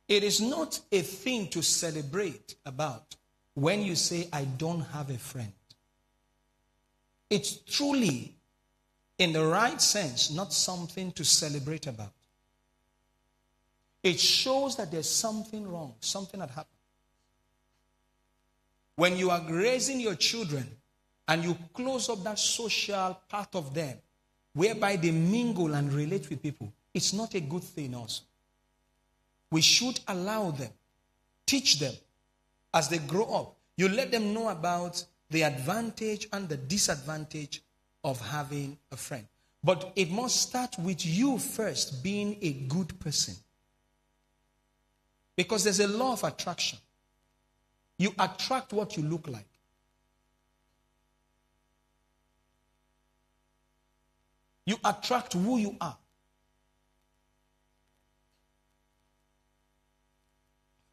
It is not a thing to celebrate about when you say, I don't have a friend. It's truly, in the right sense, not something to celebrate about. It shows that there's something wrong, something had happened. When you are raising your children and you close up that social part of them, whereby they mingle and relate with people, it's not a good thing also. We should allow them, teach them as they grow up. You let them know about the advantage and the disadvantage of having a friend. But it must start with you first being a good person. Because there's a law of attraction. You attract what you look like. You attract who you are.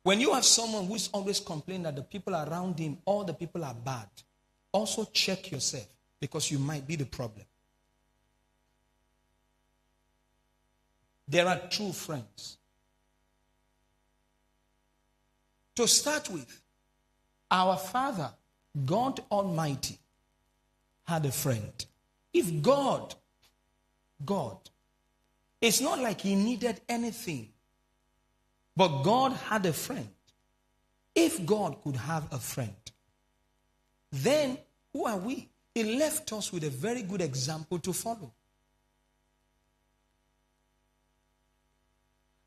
When you have someone who is always complaining that the people around him, all the people are bad, also check yourself, because you might be the problem. There are true friends. To start with, our Father, God Almighty, had a friend. If God, it's not like he needed anything, but God had a friend. If God could have a friend, then who are we? He left us with a very good example to follow.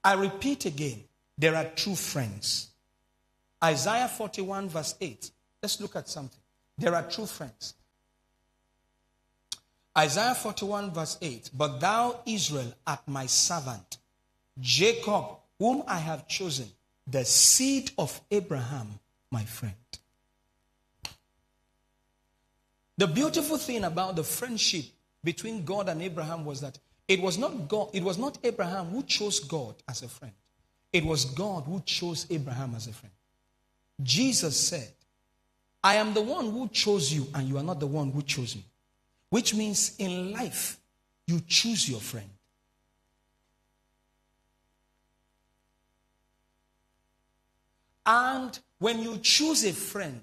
I repeat again, there are true friends. Isaiah 41 verse 8. Let's look at something. There are true friends. Isaiah 41 verse 8. But thou, Israel, art my servant, Jacob, whom I have chosen, the seed of Abraham, my friend. The beautiful thing about the friendship between God and Abraham was that it was not Abraham who chose God as a friend. It was God who chose Abraham as a friend. Jesus said, I am the one who chose you, and you are not the one who chose me. Which means in life, you choose your friend. And when you choose a friend,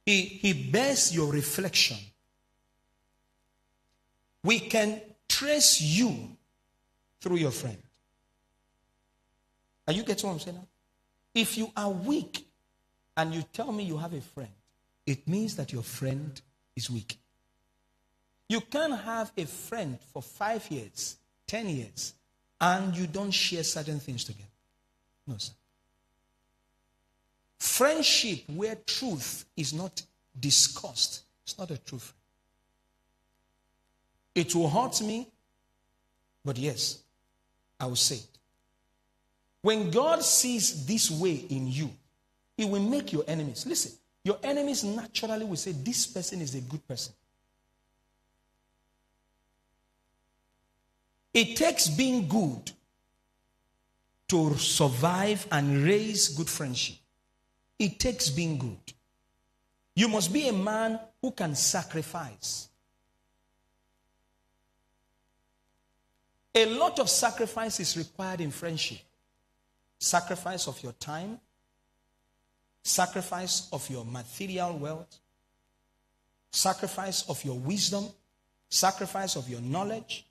he bears your reflection. We can trace you through your friend. Are you getting what I'm saying now? If you are weak and you tell me you have a friend, it means that your friend is weak. You can't have a friend for 5 years, 10 years, and you don't share certain things together. No, sir. Friendship where truth is not discussed, it's not a true friend. It will hurt me, but yes, I will say it. When God sees this way in you, He will make your enemies. Listen, your enemies naturally will say, this person is a good person. It takes being good to survive and raise good friendship. It takes being good. You must be a man who can sacrifice. A lot of sacrifice is required in friendship. Sacrifice of your time, sacrifice of your material wealth, sacrifice of your wisdom, sacrifice of your knowledge.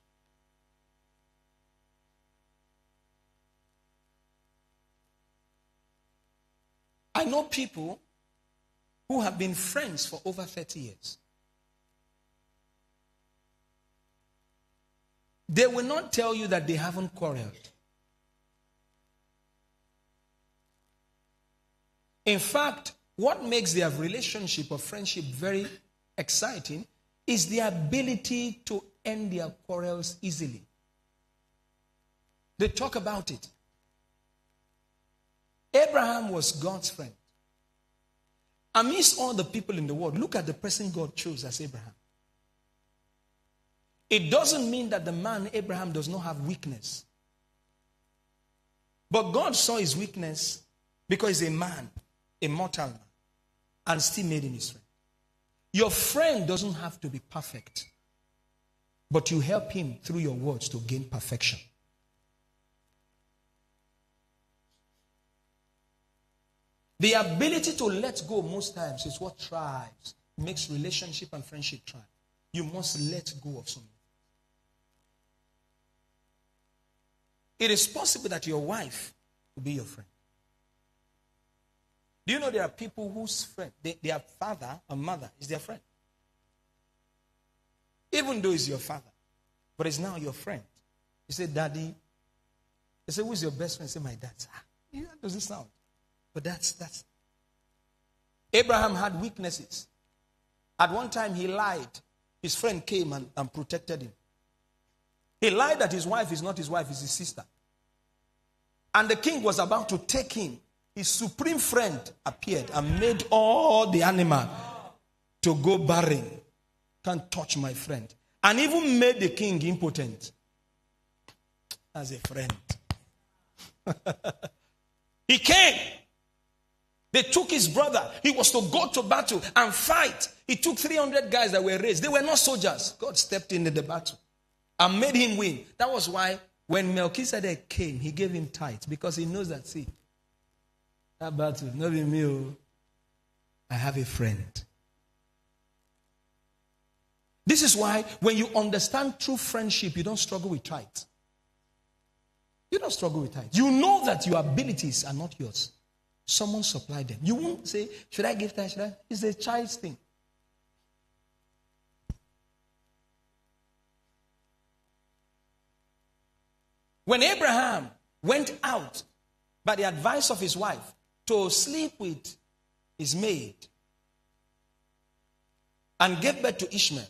I know people who have been friends for over 30 years. They will not tell you that they haven't quarreled. In fact, what makes their relationship or friendship very exciting is the ability to end their quarrels easily. They talk about it. Abraham was God's friend. Amidst all the people in the world, look at the person God chose as Abraham. It doesn't mean that the man Abraham does not have weakness. But God saw his weakness because he's a man, a mortal man, and still made him his friend. Your friend doesn't have to be perfect, but you help him through your words to gain perfection. The ability to let go most times is what thrives, makes relationship and friendship thrive. You must let go of something. It is possible that your wife will be your friend. Do you know there are people whose friend, their father or mother is their friend? Even though it's your father, but it's now your friend. You say, Daddy. You say, who's your best friend? You say, my dad. Yeah, that doesn't sound. But that's. Abraham had weaknesses. At one time he lied. His friend came and protected him. He lied that his wife is not his wife, it's his sister. And the king was about to take him. His supreme friend appeared and made all the animal to go barren. Can't touch my friend. And even made the king impotent. As a friend. He came. They took his brother. He was to go to battle and fight. He took 300 guys that were raised. They were not soldiers. God stepped in the battle and made him win. That was why when Melchizedek came, he gave him tithes. Because he knows that, see, that battle, not be me. I have a friend. This is why when you understand true friendship, you don't struggle with tithes. You don't struggle with tithes. You know that your abilities are not yours. Someone supplied them. You won't say, should I give tithes? Should I? It's a child's thing. When Abraham went out by the advice of his wife to sleep with his maid and gave birth to Ishmael,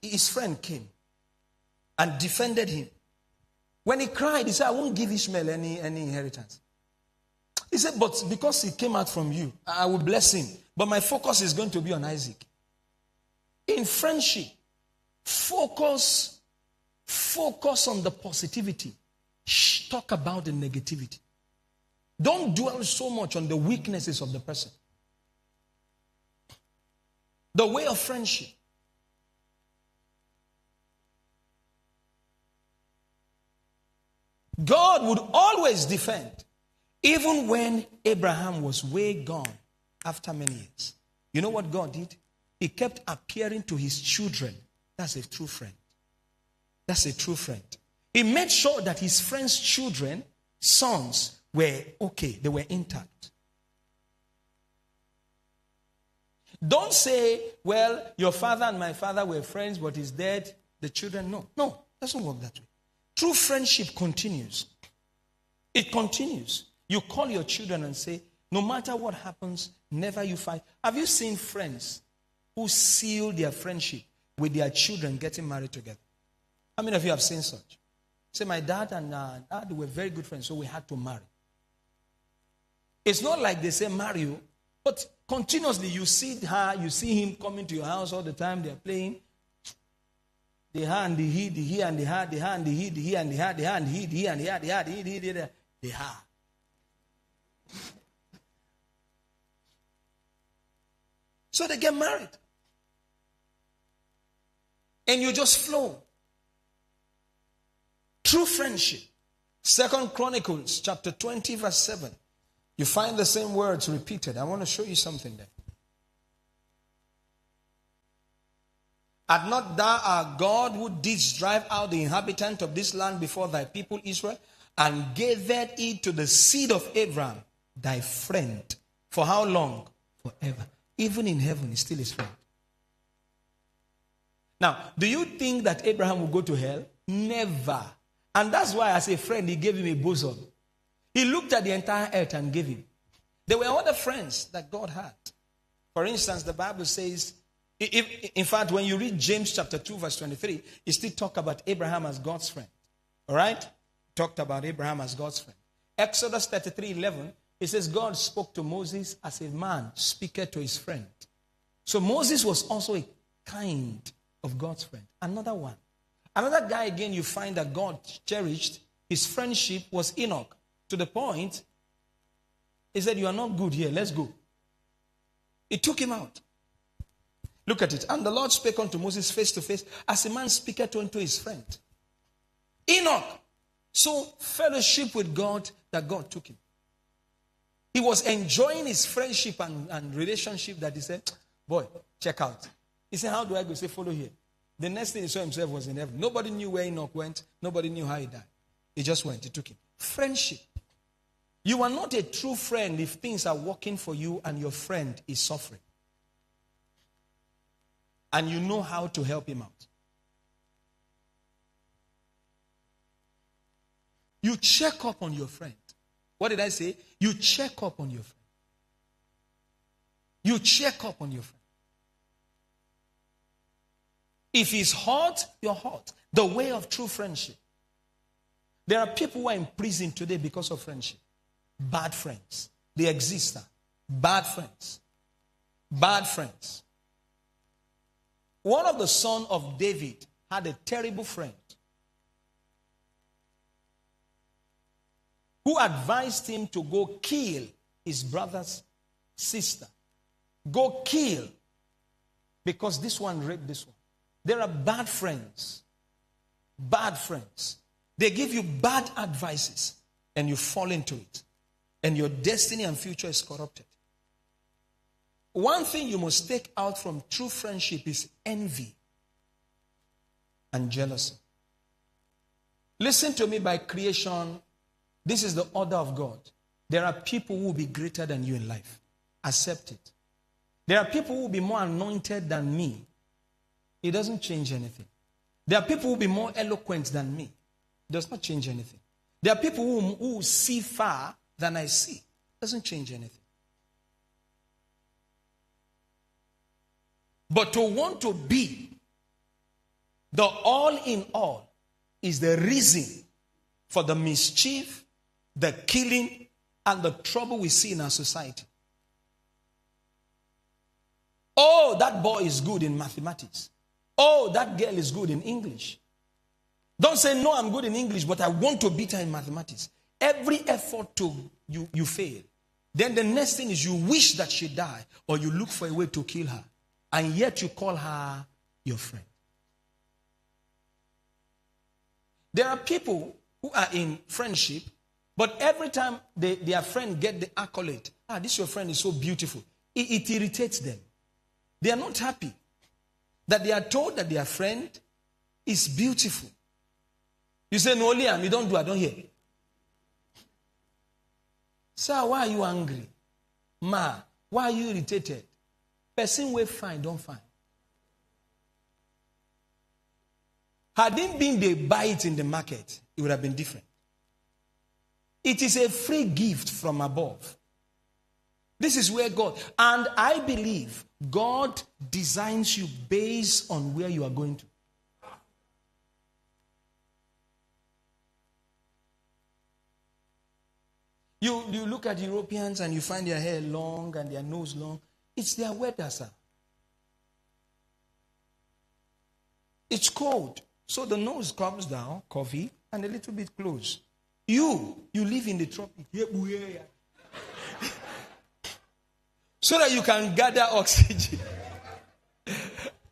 his friend came and defended him. When he cried, he said, I won't give Ishmael any inheritance. He said, but because he came out from you, I will bless him. But my focus is going to be on Isaac. In friendship, focus on the positivity. Talk about the negativity. Don't dwell so much on the weaknesses of the person. The way of friendship. God would always defend, even when Abraham was way gone after many years. You know what God did? He kept appearing to his children. That's a true friend. That's a true friend. He made sure that his friend's children, sons, were okay. They were intact. Don't say, well, your father and my father were friends, but he's dead. The children, no. No, it doesn't work that way. True friendship continues. It continues. You call your children and say, no matter what happens, never you fight. Have you seen friends who seal their friendship with their children getting married together? How many of you have seen such? Say, my dad and dad were very good friends, so we had to marry. It's not like they say marry you, but continuously you see her, you see him coming to your house all the time, they're playing. The her and the he and the her, the her and the he and the her, the her and the he and the her, the her, the her. So they get married. And you just flow. True friendship. 2 Chronicles chapter 20 verse 7. You find the same words repeated. I want to show you something there. Art not thou our God who didst drive out the inhabitant of this land before thy people Israel, and gaveth it to the seed of Abraham, thy friend? For how long? Forever. Even in heaven, he's still his friend. Now, do you think that Abraham will go to hell? Never. And that's why, as a friend, he gave him a bosom. He looked at the entire earth and gave him. There were other friends that God had. For instance, the Bible says, in fact, when you read James chapter 2, verse 23, it still talks about Abraham as God's friend. All right? Talked about Abraham as God's friend. Exodus 33:11, it says God spoke to Moses as a man speaketh to his friend. So Moses was also a kind of God's friend. Another one. Another guy again you find that God cherished, his friendship was Enoch. To the point, he said, you are not good here, let's go. It took him out. Look at it. And the Lord spake unto Moses face to face, as a man speaketh unto his friend. Enoch. So fellowship with God, that God took him. He was enjoying his friendship and relationship that he said, boy, check out. He said, how do I go? He said, follow here. The next thing he saw himself was in heaven. Nobody knew where Enoch went. Nobody knew how he died. He just went. He took him. Friendship. You are not a true friend if things are working for you and your friend is suffering. And you know how to help him out. You check up on your friend. What did I say? You check up on your friend. You check up on your friend. If he's hot, you're hot. The way of true friendship. There are people who are in prison today because of friendship. Bad friends. They exist. Bad friends. Bad friends. One of the sons of David had a terrible friend who advised him to go kill his brother's sister. Go kill. Because this one raped this one. There are bad friends. Bad friends. They give you bad advices and you fall into it. And your destiny and future is corrupted. One thing you must take out from true friendship is envy and jealousy. Listen to me, by creation, this is the order of God. There are people who will be greater than you in life. Accept it. There are people who will be more anointed than me. It doesn't change anything. There are people who will be more eloquent than me. It does not change anything. There are people who see far than I see. It doesn't change anything. But to want to be the all in all is the reason for the mischief, the killing, and the trouble we see in our society. Oh, that boy is good in mathematics. Oh, that girl is good in English. Don't say, no, I'm good in English, but I want to beat her in mathematics. Every effort to you fail. Then the next thing is you wish that she die, or you look for a way to kill her. And yet you call her your friend. There are people who are in friendship, but every time their friend get the accolade, this your friend is so beautiful, it irritates them. They are not happy that they are told that their friend is beautiful. You say, no, Liam, you don't do, I don't hear. Sir, why are you angry? Ma, why are you irritated? Person will fine, don't find. Had it been they buy it in the market, it would have been different. It is a free gift from above. This is where God, and I believe God designs you based on where you are going to. You look at Europeans and you find their hair long and their nose long. It's their weather, sir. It's cold. So the nose comes down, coffee, and a little bit close. You live in the tropics. So that you can gather oxygen.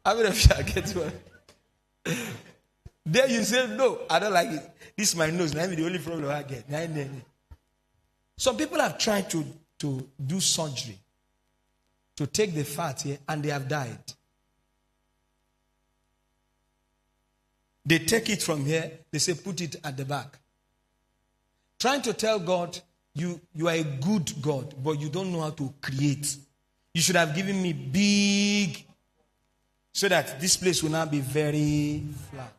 I mean, if I get one. There you say, no, I don't like it. This is my nose. Now the only problem I get. Some people have tried to do surgery to take the fat here, and they have died. They take it from here, they say put it at the back. Trying to tell God, you are a good God, but you don't know how to create. You should have given me big, so that this place will not be very flat.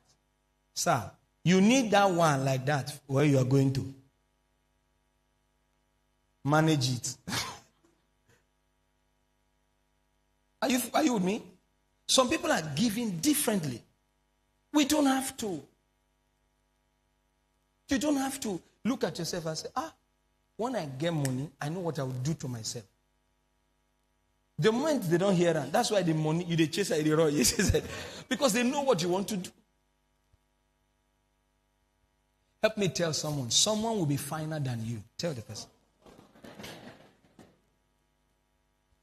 Sir, you need that one like that where you are going to. Manage it. Are you with me? Some people are giving differently. We don't have to. You don't have to look at yourself and say, when I get money, I know what I will do to myself. The moment they don't hear that, that's why the money, they chase it, they run. Because they know what you want to do. Help me tell someone will be finer than you. Tell the person.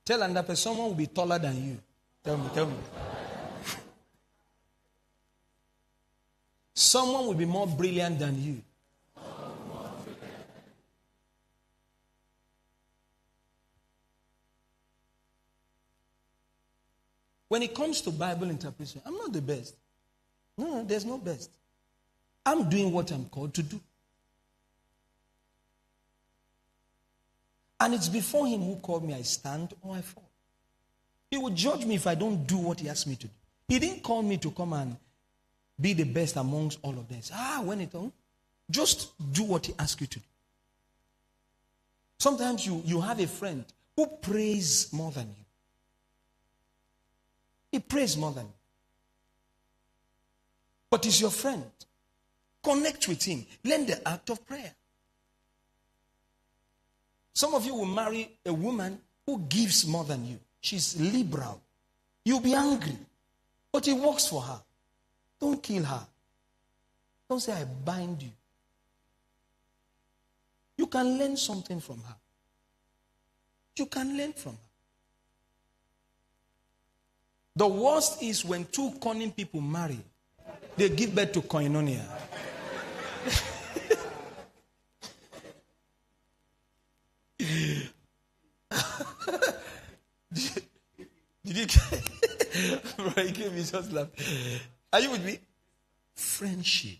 Tell another person, someone will be taller than you. Tell me. Someone will be more brilliant than you. When it comes to Bible interpretation, I'm not the best. No, there's no best. I'm doing what I'm called to do. And it's before him who called me, I stand or I fall. He will judge me if I don't do what he asked me to do. He didn't call me to come and be the best amongst all of them. When it on, just do what he asks you to do. Sometimes you have a friend who prays more than you. He prays more than you. But he's your friend. Connect with him. Learn the act of prayer. Some of you will marry a woman who gives more than you. She's liberal. You'll be angry. But he works for her. Don't kill her. Don't say, I bind you. You can learn something from her. You can learn from her. The worst is when two cunning people marry. They give birth to koinonia. Did you get you gave me just laugh. Are you with me? Friendship.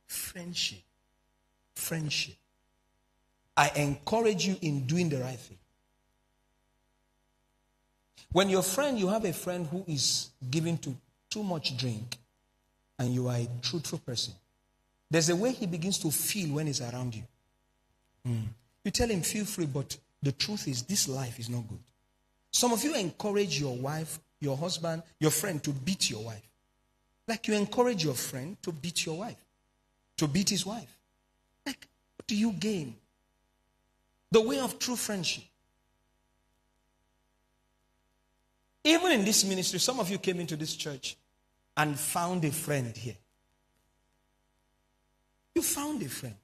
Friendship. Friendship. I encourage you in doing the right thing. When you have a friend who is given to too much drink, and you are a truthful person, there's a way he begins to feel when he's around you. You tell him, feel free, but the truth is, this life is not good. Some of you encourage your wife, your husband, your friend to beat your wife. Like you encourage your friend to beat your wife, to beat his wife. Like, what do you gain? The way of true friendship. Even in this ministry, some of you came into this church and found a friend here. You found a friend.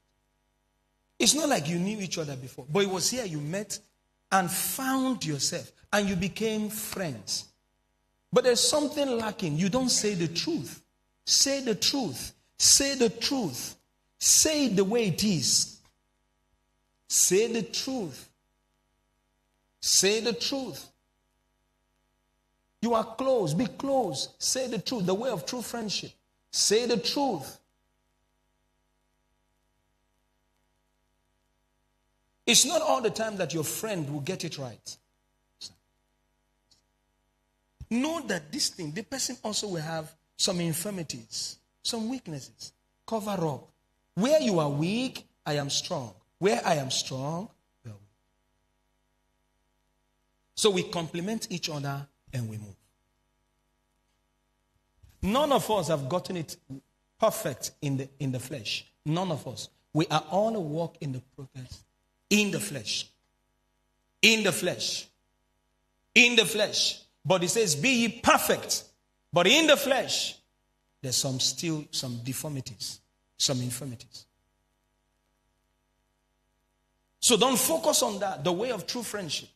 It's not like you knew each other before, but it was here you met and found yourself, and you became friends. But there's something lacking. You don't say the truth. Say the truth. Say the truth. Say it the way it is. Say the truth. Say the truth. You are close. Be close. Say the truth. The way of true friendship. Say the truth. It's not all the time that your friend will get it right. Know that this thing, the person also will have some infirmities, some weaknesses. Cover up. Where you are weak, I am strong. Where I am strong, you are weak. So we complement each other and we move. None of us have gotten it perfect in the flesh. None of us. We are all a walk in the progress. In the flesh. In the flesh. In the flesh. But it says, be ye perfect. But in the flesh, there's still some deformities, some infirmities. So don't focus on that. The way of true friendship.